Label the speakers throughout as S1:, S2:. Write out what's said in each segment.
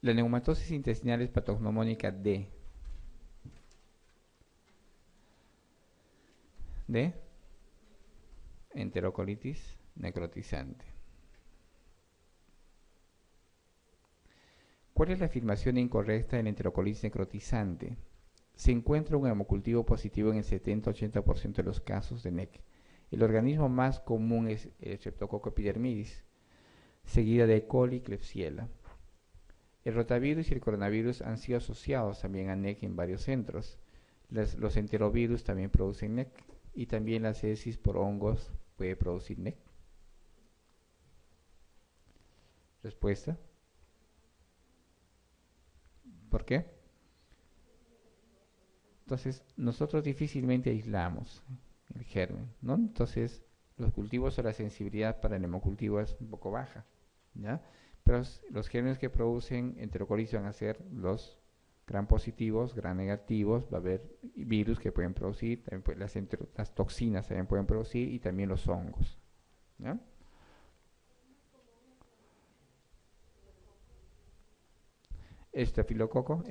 S1: La neumatosis intestinal es patognomónica de enterocolitis necrotizante. ¿Cuál es la afirmación incorrecta en la enterocolitis necrotizante? Se encuentra un hemocultivo positivo en el 70-80% de los casos de NEC. El organismo más común es el Streptococcus epidermidis, seguida de E. coli y Klebsiella. El rotavirus y el coronavirus han sido asociados también a NEC en varios centros. Los enterovirus también producen NEC y también la sepsis por hongos puede producir NEC. Respuesta. ¿Por qué? Entonces, nosotros difícilmente aislamos el germen, ¿no? Entonces, los cultivos o la sensibilidad para el hemocultivo es un poco baja, ¿ya? Pero los gérmenes que producen enterocolitis van a ser los gram positivos, gram negativos, va a haber virus que pueden producir, también las toxinas también pueden producir y también los hongos, ¿ya? Estafilococo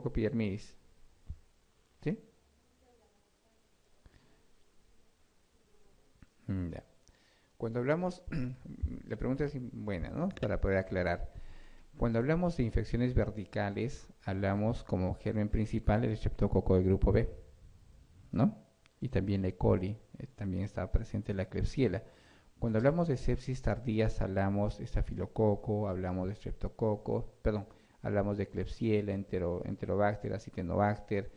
S1: epidermidis, ¿sí? Ya. Cuando hablamos, la pregunta es buena, ¿no? Para poder aclarar. Cuando hablamos de infecciones verticales, hablamos como germen principal el Streptococo del grupo B, ¿no? Y también la E. coli, también está presente la Klebsiella. Cuando hablamos de sepsis tardías, hablamos de estafilococo, hablamos de streptococo, perdón, hablamos de Klebsiella, Enterobacter, Acinetobacter,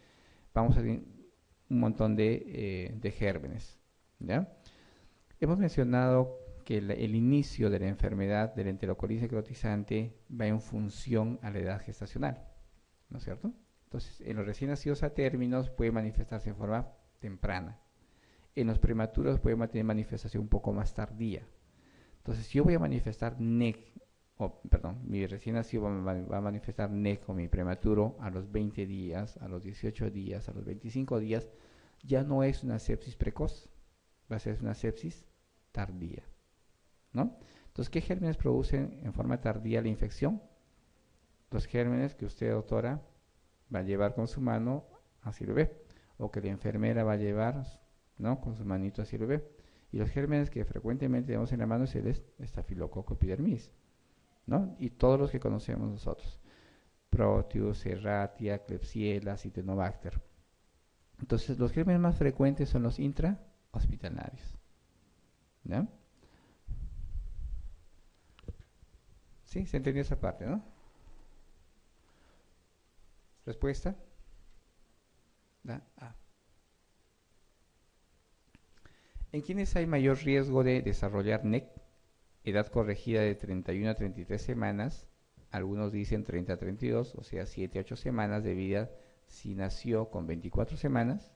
S1: vamos a ver un montón de gérmenes, ¿ya? Hemos mencionado que el inicio de la enfermedad de la enterocolitis necrotizante va en función a la edad gestacional, ¿no es cierto? Entonces, en los recién nacidos a términos puede manifestarse en forma temprana. En los prematuros puede tener manifestación un poco más tardía. Entonces, si yo voy a manifestar NEC, mi recién nacido va a manifestar NEC o mi prematuro a los 20 días, a los 18 días, a los 25 días, ya no es una sepsis precoz, va a ser una sepsis tardía, ¿no? Entonces, ¿qué gérmenes producen en forma tardía la infección? Los gérmenes que usted, doctora, va a llevar con su mano hacia el bebé, o que la enfermera va a llevar, ¿no?, con su manito hacia el bebé. Y los gérmenes que frecuentemente tenemos en la mano es el Staphylococcus epidermidis, ¿no? Y todos los que conocemos nosotros: Proteus, Erratia, Klebsiella, Acinetobacter. Entonces, los gérmenes más frecuentes son los intrahospitalarios, ¿ya? ¿Sí? ¿Se entendió esa parte, no? ¿Respuesta? ¿En quiénes hay mayor riesgo de desarrollar NEC? Edad corregida de 31 a 33 semanas, algunos dicen 30 a 32, o sea, 7 a 8 semanas de vida si nació con 24 semanas.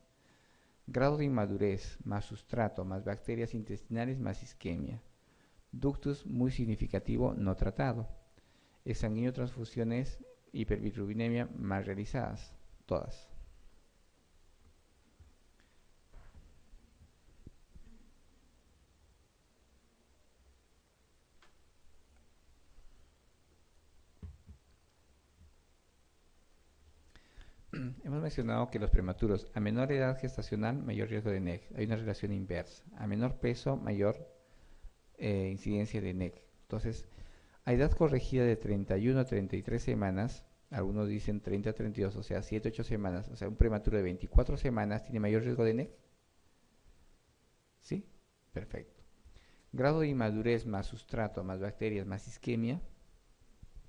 S1: Grado de inmadurez, más sustrato, más bacterias intestinales, más isquemia. Ductus muy significativo no tratado. Exsanguíneo transfusiones, hiperbilirrubinemia más realizadas, todas. Hemos mencionado que los prematuros a menor edad gestacional, mayor riesgo de NEC. Hay una relación inversa. A menor peso, mayor incidencia de NEC. Entonces, a edad corregida de 31 a 33 semanas, algunos dicen 30 a 32, o sea, 7 a 8 semanas, o sea, un prematuro de 24 semanas tiene mayor riesgo de NEC. ¿Sí? Perfecto. Grado de inmadurez más sustrato, más bacterias, más isquemia.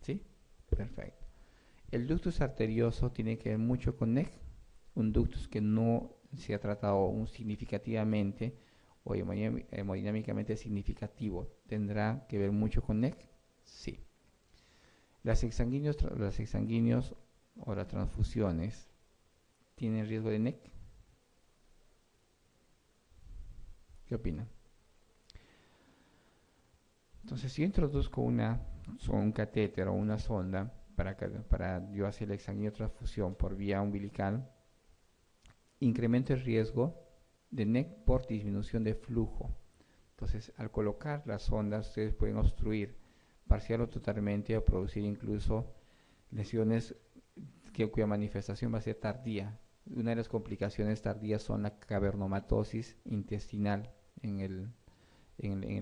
S1: ¿Sí? Perfecto. El ductus arterioso tiene que ver mucho con NEC. Un ductus que no se ha tratado significativamente o hemodinámicamente significativo, ¿tendrá que ver mucho con NEC? Sí. Los exsanguíneos o las transfusiones tienen riesgo de NEC. ¿Qué opinan? Entonces, si yo introduzco un catéter o una sonda para yo hacer la exsanguíneo transfusión por vía umbilical, incremento el riesgo de NEC por disminución de flujo. Entonces, al colocar las sondas, ustedes pueden obstruir parcial o totalmente, o producir incluso lesiones cuya manifestación va a ser tardía. Una de las complicaciones tardías son la cavernomatosis intestinal en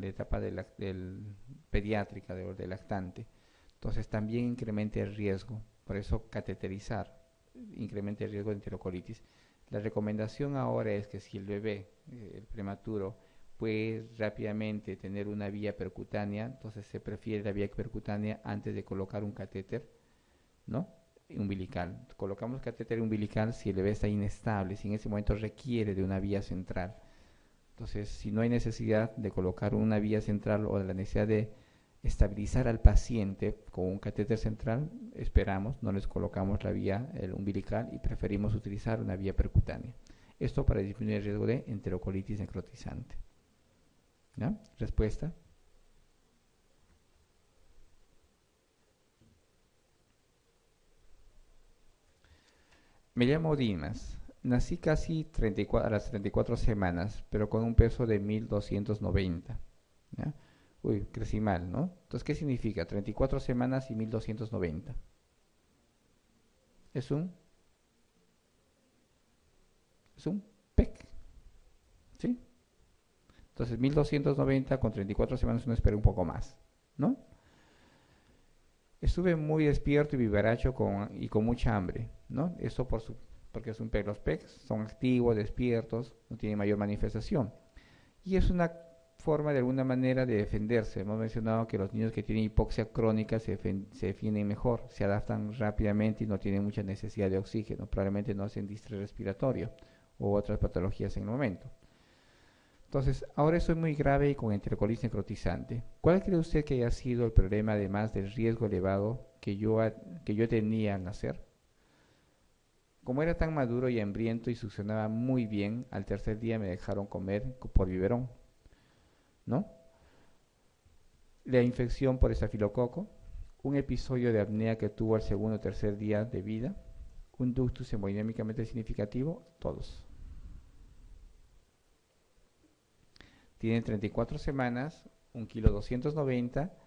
S1: la etapa del pediátrica, del lactante. Entonces también incrementa el riesgo, por eso cateterizar incrementa el riesgo de enterocolitis. La recomendación ahora es que si el bebé, el prematuro, puede rápidamente tener una vía percutánea, entonces se prefiere la vía percutánea antes de colocar un catéter, ¿no? Umbilical. Colocamos catéter umbilical si el bebé está inestable, si en ese momento requiere de una vía central. Entonces, si no hay necesidad de colocar una vía central o de la necesidad de estabilizar al paciente con un catéter central, esperamos, no les colocamos la vía umbilical y preferimos utilizar una vía percutánea. Esto para disminuir el riesgo de enterocolitis necrotizante. ¿Ya? ¿Respuesta? Me llamo Dimas. Nací casi a las 34 semanas, pero con un peso de 1290. ¿Ya? Uy, crecí mal, ¿no? Entonces, ¿qué significa? 34 semanas y 1290. Es un PEC, ¿sí? Entonces, 1290 con 34 semanas uno espera un poco más, ¿no? Estuve muy despierto y vivaracho y con mucha hambre, ¿no? Eso porque es un PEC. Los PECs son activos, despiertos, no tienen mayor manifestación. Y es una forma de alguna manera de defenderse. Hemos mencionado que los niños que tienen hipoxia crónica se defienden mejor, se adaptan rápidamente y no tienen mucha necesidad de oxígeno, probablemente no hacen distrés respiratorio u otras patologías en el momento. Entonces, ahora estoy muy grave y con enterocolitis necrotizante. ¿Cuál cree usted que haya sido el problema, además del riesgo elevado que yo tenía al nacer? Como era tan maduro y hambriento y succionaba muy bien, al tercer día me dejaron comer por biberón, ¿no? La infección por estafilococo, un episodio de apnea que tuvo al segundo o tercer día de vida, un ductus hemodinámicamente significativo, todos. Tiene 34 semanas, 1,290 kg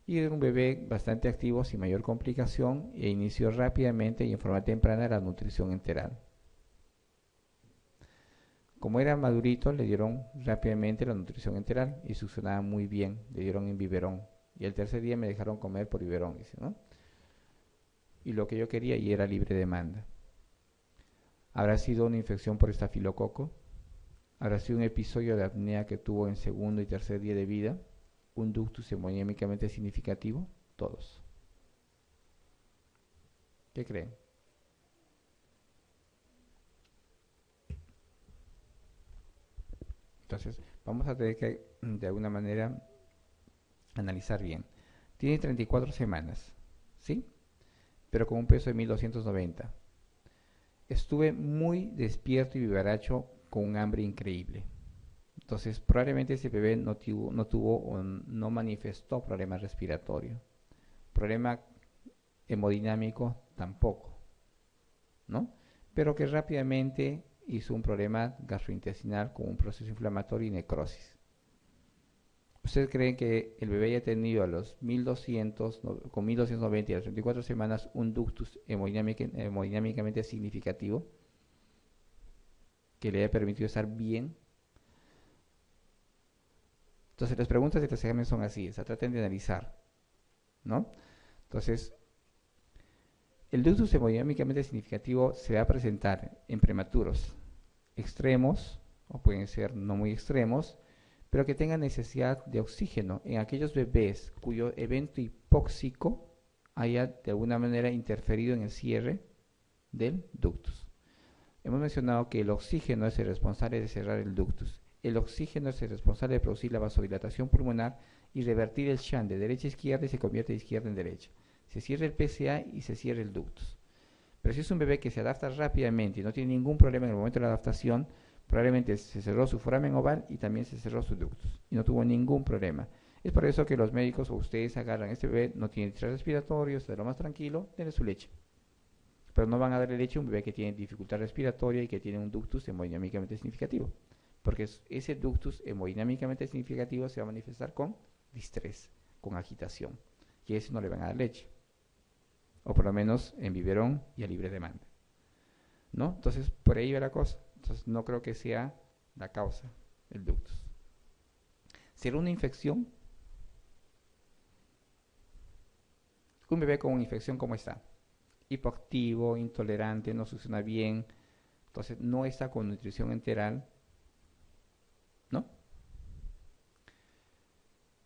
S1: y era un bebé bastante activo sin mayor complicación e inició rápidamente y en forma temprana la nutrición enteral. Como era madurito, le dieron rápidamente la nutrición enteral y succionaba muy bien, le dieron en biberón. Y el tercer día me dejaron comer por biberón, dice, ¿no? Y lo que yo quería y era libre demanda. ¿Habrá sido una infección por estafilococo? ¿Habrá sido un episodio de apnea que tuvo en segundo y tercer día de vida? ¿Un ductus hemodinámicamente significativo? Todos. ¿Qué creen? Entonces, vamos a tener que, de alguna manera, analizar bien. Tiene 34 semanas, ¿sí? Pero con un peso de 1290. Estuve muy despierto y vivaracho con un hambre increíble. Entonces, probablemente ese bebé no tuvo o no manifestó problema respiratorio. Problema hemodinámico tampoco, ¿no? Pero que rápidamente hizo un problema gastrointestinal con un proceso inflamatorio y necrosis. ¿Ustedes creen que el bebé haya tenido a los 1200, con 1290 y a las 34 semanas un ductus hemodinámicamente significativo que le haya permitido estar bien? Entonces las preguntas de este examen son así, o sea, traten de analizar, ¿no? Entonces, el ductus hemodinámicamente significativo se va a presentar en prematuros extremos, o pueden ser no muy extremos, pero que tengan necesidad de oxígeno en aquellos bebés cuyo evento hipóxico haya de alguna manera interferido en el cierre del ductus. Hemos mencionado que el oxígeno es el responsable de cerrar el ductus. El oxígeno es el responsable de producir la vasodilatación pulmonar y revertir el shunt de derecha a izquierda y se convierte de izquierda en derecha. Se cierra el PCA y se cierra el ductus. Pero si es un bebé que se adapta rápidamente y no tiene ningún problema en el momento de la adaptación, probablemente se cerró su foramen oval y también se cerró su ductus y no tuvo ningún problema. Es por eso que los médicos o ustedes agarran a este bebé, no tiene distrés respiratorio, está lo más tranquilo, denle su leche. Pero no van a darle leche a un bebé que tiene dificultad respiratoria y que tiene un ductus hemodinámicamente significativo, porque ese ductus hemodinámicamente significativo se va a manifestar con distrés. con agitación. Y a ese no le van a dar leche. O por lo menos en biberón y a libre demanda, ¿no? Entonces, por ahí va la cosa. Entonces, no creo que sea la causa, el ductus. ¿Será una infección? Un bebé con una infección, ¿cómo está? Hipoactivo, intolerante, no succiona bien, entonces no está con nutrición enteral, ¿no?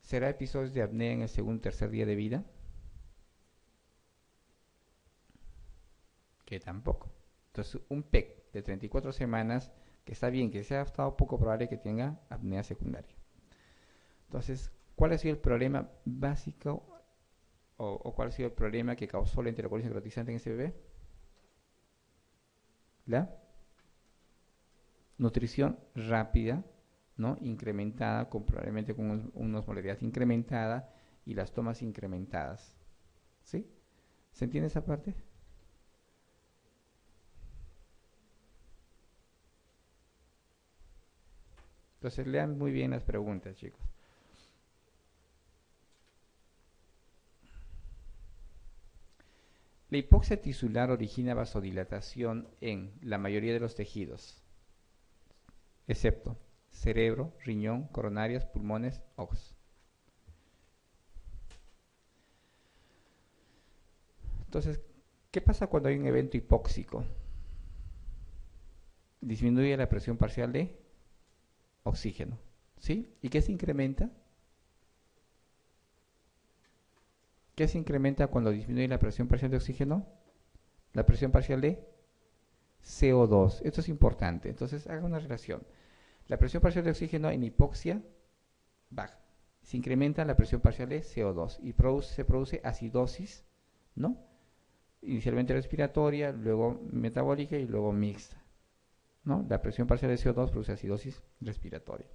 S1: ¿Será episodios de apnea en el segundo o tercer día de vida? Que tampoco. Entonces, un PEC de 34 semanas, que está bien, que sea estado poco probable que tenga apnea secundaria. Entonces, ¿cuál ha sido el problema básico o cuál ha sido el problema que causó la enterocolitis necrotizante en ese bebé? La nutrición rápida, ¿no? Incrementada, probablemente con una osmolaridad incrementada y las tomas incrementadas. ¿Sí? ¿Se entiende esa parte? Entonces lean muy bien las preguntas, chicos. La hipoxia tisular origina vasodilatación en la mayoría de los tejidos, excepto cerebro, riñón, coronarias, pulmones, ojos. Entonces, ¿qué pasa cuando hay un evento hipóxico? Disminuye la presión parcial de oxígeno, ¿sí? ¿Y qué se incrementa? ¿Qué se incrementa cuando disminuye la presión parcial de oxígeno? La presión parcial de CO2. Esto es importante. Entonces, haga una relación. La presión parcial de oxígeno en hipoxia baja. Se incrementa la presión parcial de CO2 y se produce acidosis, ¿no? Inicialmente respiratoria, luego metabólica y luego mixta, ¿no? La presión parcial de CO2 produce acidosis respiratoria.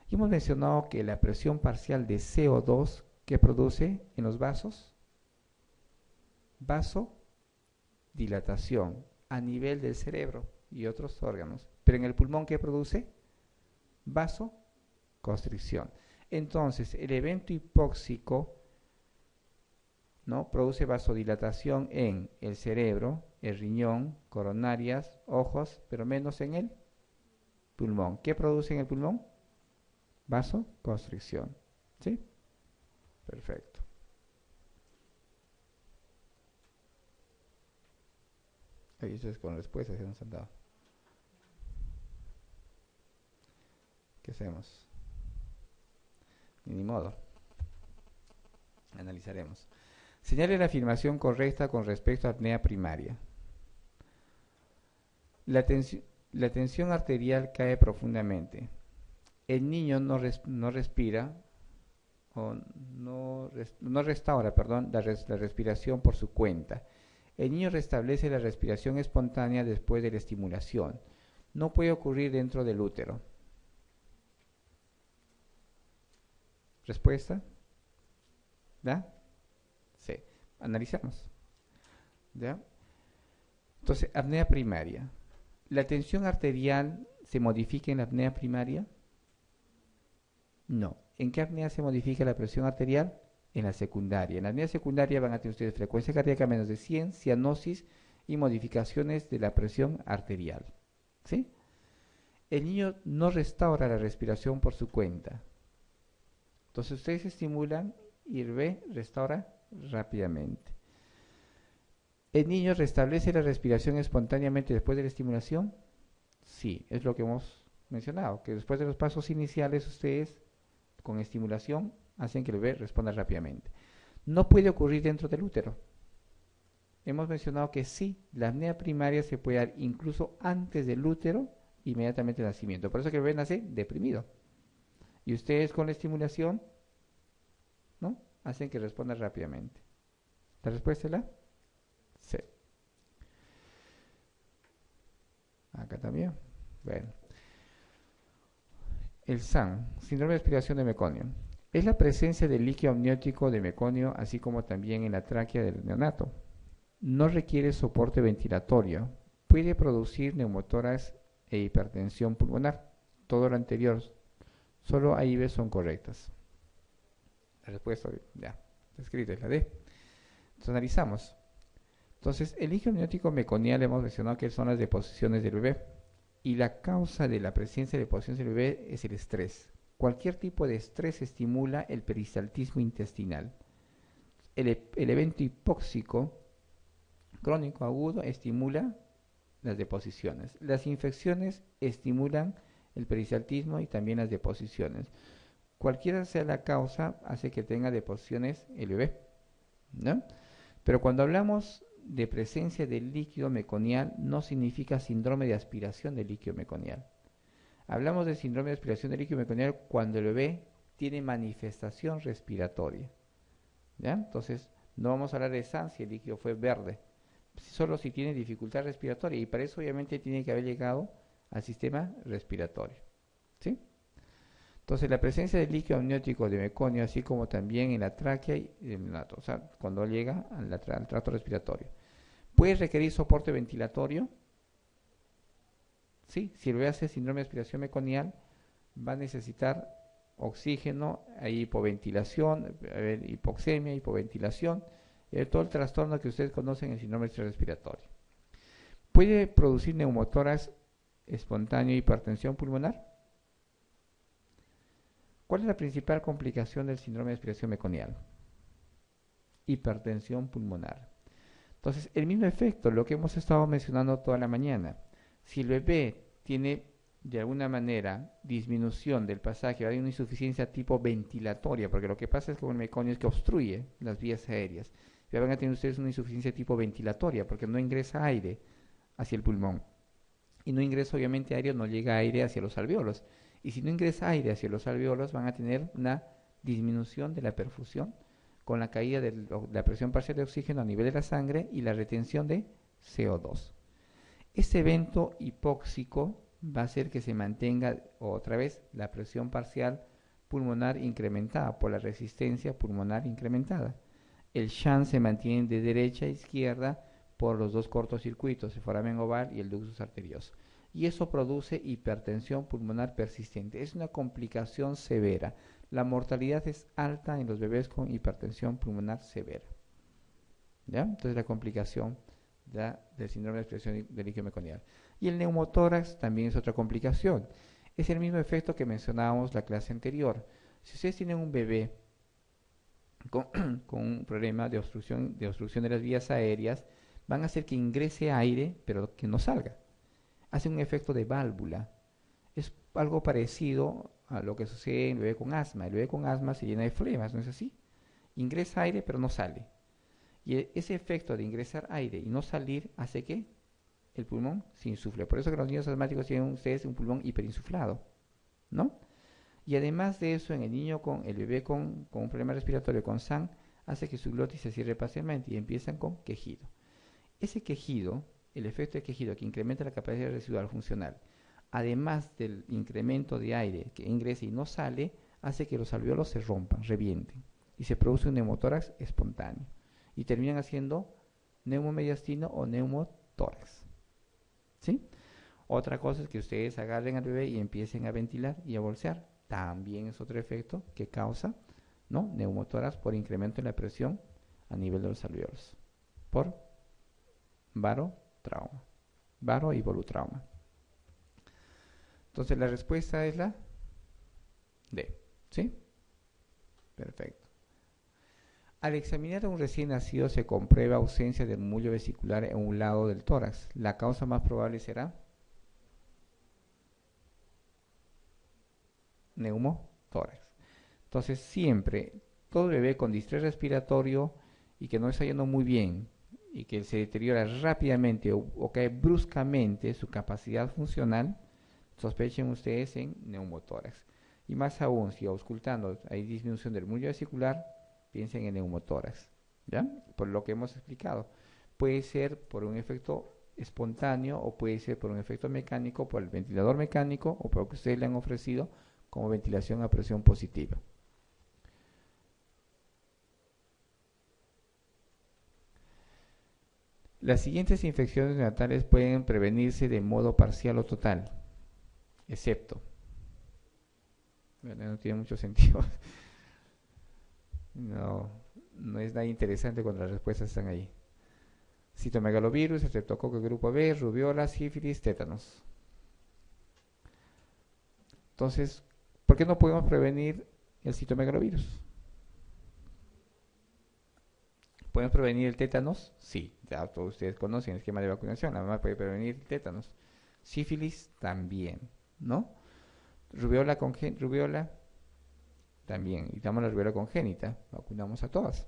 S1: Y hemos mencionado que la presión parcial de CO2 que produce en los vasos, vasodilatación a nivel del cerebro y otros órganos. Pero en el pulmón, ¿qué produce? Vasoconstricción. Entonces, el evento hipóxico, ¿no? Produce vasodilatación en el cerebro, el riñón, coronarias, ojos, pero menos en el pulmón. ¿Qué produce en el pulmón? Vasoconstricción. ¿Sí? Perfecto. Ahí eso es con respuestas que nos han dado. ¿Qué hacemos? Ni modo. Analizaremos. Señale la afirmación correcta con respecto a apnea primaria. La tensión arterial cae profundamente. El niño no respira o no restaura, la respiración por su cuenta. El niño restablece la respiración espontánea después de la estimulación. No puede ocurrir dentro del útero. ¿Respuesta? ¿Ya? Sí. Analizamos. ¿Ya? Entonces, apnea primaria. ¿La tensión arterial se modifica en la apnea primaria? No. ¿En qué apnea se modifica la presión arterial? En la secundaria. En la apnea secundaria van a tener ustedes frecuencia cardíaca menos de 100, cianosis y modificaciones de la presión arterial. ¿Sí? El niño no restaura la respiración por su cuenta. Entonces ustedes estimulan y el bebé restaura rápidamente. ¿El niño restablece la respiración espontáneamente después de la estimulación? Sí, es lo que hemos mencionado, que después de los pasos iniciales ustedes con estimulación hacen que el bebé responda rápidamente. No puede ocurrir dentro del útero. Hemos mencionado que sí, la apnea primaria se puede dar incluso antes del útero, inmediatamente del nacimiento. Por eso que el bebé nace deprimido. Y ustedes con la estimulación, ¿no? Hacen que responda rápidamente. ¿La respuesta es la? Sí. Acá también. Bueno. El SAN, síndrome de aspiración de meconio. Es la presencia del líquido amniótico de meconio, así como también en la tráquea del neonato. No requiere soporte ventilatorio. Puede producir neumotórax e hipertensión pulmonar. Todo lo anterior, solo AIV son correctas. respuesta ya está escrita, es la D. Entonces analizamos. Entonces, el líquido amniótico meconial hemos mencionado que son las deposiciones del bebé. Y la causa de la presencia de deposiciones del bebé es el estrés. Cualquier tipo de estrés estimula el peristaltismo intestinal. El evento hipóxico crónico agudo estimula las deposiciones. Las infecciones estimulan el peristaltismo y también las deposiciones. Cualquiera sea la causa, hace que tenga deposiciones el bebé, ¿no? Pero cuando hablamos de presencia del líquido meconial, no significa síndrome de aspiración del líquido meconial. Hablamos de síndrome de aspiración del líquido meconial cuando el bebé tiene manifestación respiratoria, ¿ya? Entonces, no vamos a hablar de SAN si el líquido fue verde, solo si tiene dificultad respiratoria, y para eso obviamente tiene que haber llegado al sistema respiratorio, ¿sí? Entonces, la presencia del líquido amniótico de meconio, así como también en la tráquea y en la, o sea, cuando llega al tracto respiratorio, puede requerir soporte ventilatorio. Sí, si el bebé hace síndrome de aspiración meconial, va a necesitar oxígeno, hay hipoventilación, hipoxemia, hipoventilación, todo el trastorno que ustedes conocen en el síndrome respiratorio. Puede producir neumotórax espontáneo, hipertensión pulmonar. ¿Cuál es la principal complicación del síndrome de aspiración meconial? Hipertensión pulmonar. Entonces, el mismo efecto, lo que hemos estado mencionando toda la mañana. Si el bebé tiene de alguna manera disminución del pasaje, hay una insuficiencia tipo ventilatoria, porque lo que pasa es que con el meconio es que obstruye las vías aéreas. Ya van a tener ustedes una insuficiencia tipo ventilatoria, porque no ingresa aire hacia el pulmón. Y no ingresa obviamente aire, no llega aire hacia los alvéolos. Y si no ingresa aire hacia los alvéolos, van a tener una disminución de la perfusión con la caída de la presión parcial de oxígeno a nivel de la sangre y la retención de CO2. Este evento hipóxico va a hacer que se mantenga otra vez la presión parcial pulmonar incrementada por la resistencia pulmonar incrementada. El shunt se mantiene de derecha a izquierda por los dos cortocircuitos, el foramen oval y el ductus arterioso. Y eso produce hipertensión pulmonar persistente. Es una complicación severa. La mortalidad es alta en los bebés con hipertensión pulmonar severa, ¿ya? Entonces la complicación del síndrome de aspiración del líquido meconial. Y el neumotórax también es otra complicación. Es el mismo efecto que mencionábamos la clase anterior. Si ustedes tienen un bebé con un problema de obstrucción de las vías aéreas, van a hacer que ingrese aire, pero que no salga. Hace un efecto de válvula. Es algo parecido a lo que sucede en el bebé con asma. El bebé con asma se llena de flemas, ¿no es así? Ingresa aire, pero no sale. Y ese efecto de ingresar aire y no salir hace que el pulmón se insufle. Por eso que los niños asmáticos tienen ustedes un pulmón hiperinsuflado, ¿no? Y además de eso, en el bebé con un problema respiratorio con SAN, hace que su glotis se cierre parcialmente y empiezan con quejido. Ese quejido, el efecto de quejido que incrementa la capacidad residual funcional, además del incremento de aire que ingresa y no sale, hace que los alvéolos se rompan, revienten, y se produce un neumotórax espontáneo. Y terminan haciendo neumomediastino o neumotórax, ¿sí? Otra cosa es que ustedes agarren al bebé y empiecen a ventilar y a bolsear. También es otro efecto que causa, ¿no?, neumotórax por incremento en la presión a nivel de los alvéolos, por barotrauma, baro y volutrauma. Entonces la respuesta es la D, ¿sí? Perfecto. Al examinar a un recién nacido se comprueba ausencia del mullo vesicular en un lado del tórax. La causa más probable será neumotórax. Entonces siempre, todo bebé con distrés respiratorio y que no está yendo muy bien y que se deteriora rápidamente o cae bruscamente su capacidad funcional, sospechen ustedes en neumotórax. Y más aún, si auscultando hay disminución del mullo vesicular, piensen en neumotórax, ¿ya? Por lo que hemos explicado. Puede ser por un efecto espontáneo o puede ser por un efecto mecánico, por el ventilador mecánico o por lo que ustedes le han ofrecido como ventilación a presión positiva. Las siguientes infecciones neonatales pueden prevenirse de modo parcial o total, excepto, bueno, no tiene mucho sentido, No, no es nada interesante cuando las respuestas están ahí. Citomegalovirus, estreptococo de grupo B, rubiola, sífilis, tétanos. Entonces, ¿por qué no podemos prevenir el citomegalovirus? ¿Podemos prevenir el tétanos? Sí, ya todos ustedes conocen el esquema de vacunación, la mamá puede prevenir el tétanos. Sífilis también, ¿no? Rubiola también, y damos la rubiola congénita, vacunamos a todas.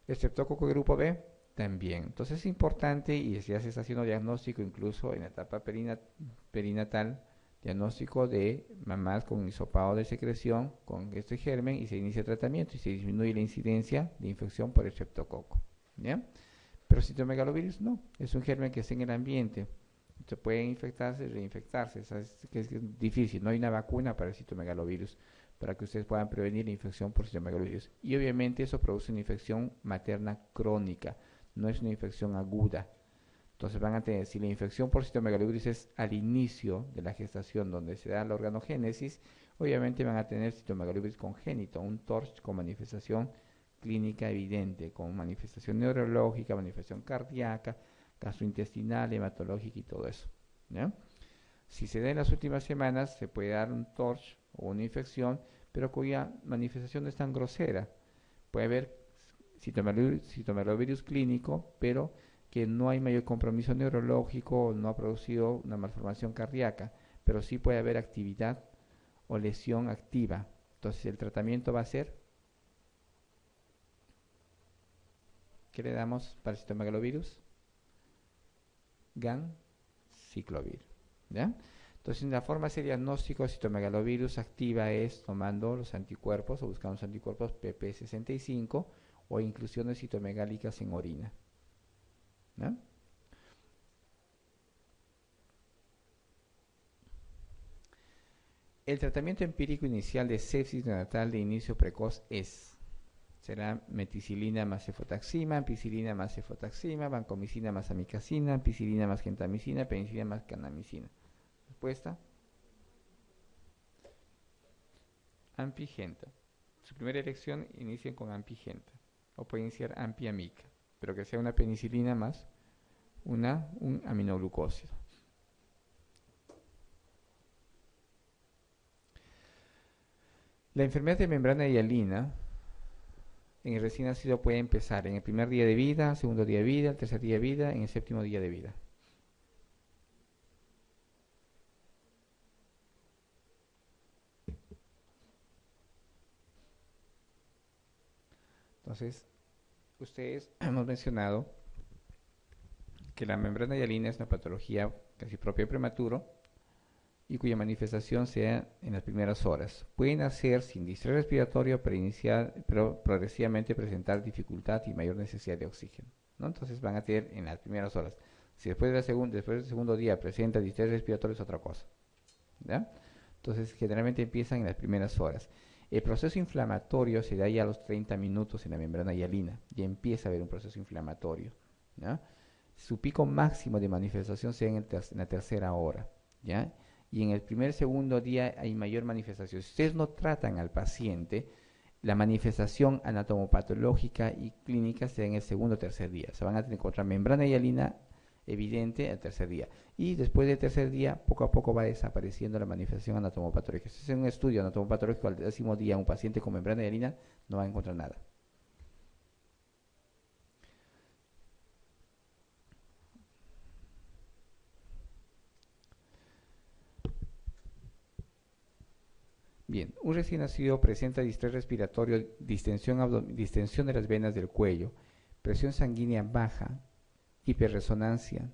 S1: Estreptococo grupo B también. Entonces es importante y ya se está haciendo diagnóstico incluso en la etapa perinatal, diagnóstico de mamás con hisopado de secreción con este germen y se inicia tratamiento y se disminuye la incidencia de infección por estreptococo. ¿Ya? Pero citomegalovirus no, es un germen que está en el ambiente. Se puede infectarse y reinfectarse, es difícil, no hay una vacuna para el citomegalovirus para que ustedes puedan prevenir la infección por citomegalovirus. Y obviamente eso produce una infección materna crónica, no es una infección aguda. Entonces van a tener, si la infección por citomegalovirus es al inicio de la gestación donde se da la organogénesis, obviamente van a tener citomegalovirus congénito, un TORCH con manifestación clínica evidente, con manifestación neurológica, manifestación cardíaca, gastrointestinal, hematológica y todo eso. ¿Ya? Si se da en las últimas semanas, se puede dar un TORCH o una infección, pero cuya manifestación no es tan grosera. Puede haber citomegalovirus clínico, pero que no hay mayor compromiso neurológico, no ha producido una malformación cardíaca, pero sí puede haber actividad o lesión activa. Entonces el tratamiento va a ser, ¿qué le damos para el citomegalovirus? Ganciclovir. ¿Ya? Entonces la forma de diagnóstico de citomegalovirus activa es tomando los anticuerpos o buscando los anticuerpos PP65 o inclusiones citomegálicas en orina. ¿No? El tratamiento empírico inicial de sepsis neonatal de inicio precoz será meticilina más cefotaxima, ampicilina más cefotaxima, vancomicina más amicacina, ampicilina más gentamicina, penicilina más canamicina. Respuesta: ampigenta. Su primera elección inicien con ampigenta o pueden ser ampiamica, pero que sea una penicilina más un aminoglucósido. La enfermedad de membrana hialina en el recién nacido puede empezar en el primer día de vida, segundo día de vida, el tercer día de vida, en el séptimo día de vida. Entonces, ustedes hemos mencionado que la membrana hialina es una patología casi propia de prematuro y cuya manifestación sea en las primeras horas. Pueden nacer sin distrés respiratorio, pero progresivamente presentar dificultad y mayor necesidad de oxígeno, ¿no? Entonces van a tener en las primeras horas. Si después del segundo día presenta distrés respiratorio es otra cosa, ¿ya? Entonces generalmente empiezan en las primeras horas. El proceso inflamatorio se da ya a los 30 minutos en la membrana hialina, ya empieza a haber un proceso inflamatorio, ¿ya? Su pico máximo de manifestación se da en la tercera hora, ¿ya? Y en el segundo día hay mayor manifestación. Si ustedes no tratan al paciente, la manifestación anatomopatológica y clínica se da en el segundo o tercer día. Se van a encontrar membrana hialina evidente al tercer día. Y después del tercer día, poco a poco va desapareciendo la manifestación anatomopatológica. Si es un estudio anatomopatológico al 10º día, un paciente con membrana hialina no va a encontrar nada. Bien, un recién nacido presenta distrés respiratorio, distensión de las venas del cuello, presión sanguínea baja, hiperresonancia,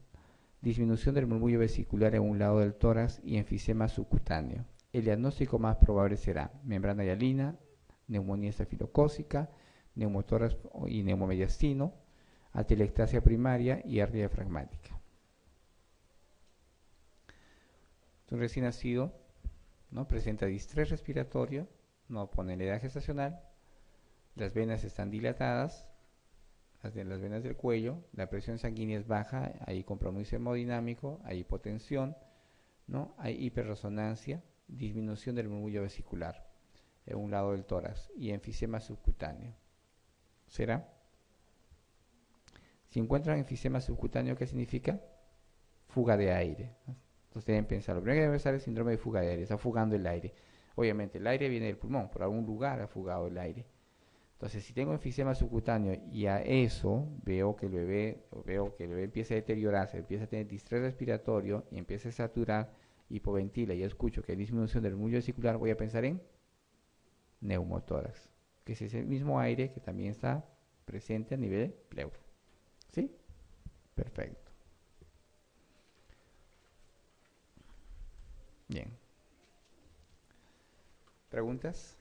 S1: disminución del murmullo vesicular en un lado del tórax y enfisema subcutáneo. El diagnóstico más probable será membrana hialina, neumonía estafilocócica, neumotórax y neumomediastino, atelectasia primaria y hernia diafragmática. Un recién nacido, ¿no? Presenta distrés respiratorio, no pone en la edad gestacional, las venas están dilatadas, las venas del cuello, la presión sanguínea es baja, hay compromiso hemodinámico, hay hipotensión, ¿no? Hay hiperresonancia, disminución del murmullo vesicular. en un lado del tórax y enfisema subcutáneo. ¿Será? Si encuentran enfisema subcutáneo, ¿qué significa? Fuga de aire. Entonces deben pensar, lo primero que deben pensar es el síndrome de fuga de aire, está fugando el aire. Obviamente el aire viene del pulmón, por algún lugar ha fugado el aire. Entonces si tengo enfisema subcutáneo y a eso veo que el bebé empieza a deteriorarse, empieza a tener distrés respiratorio y empieza a saturar, hipoventila y escucho que hay disminución del murmullo vesicular, voy a pensar en neumotórax, que es ese mismo aire que también está presente a nivel pleuro. ¿Sí? Perfecto. Bien. ¿Preguntas?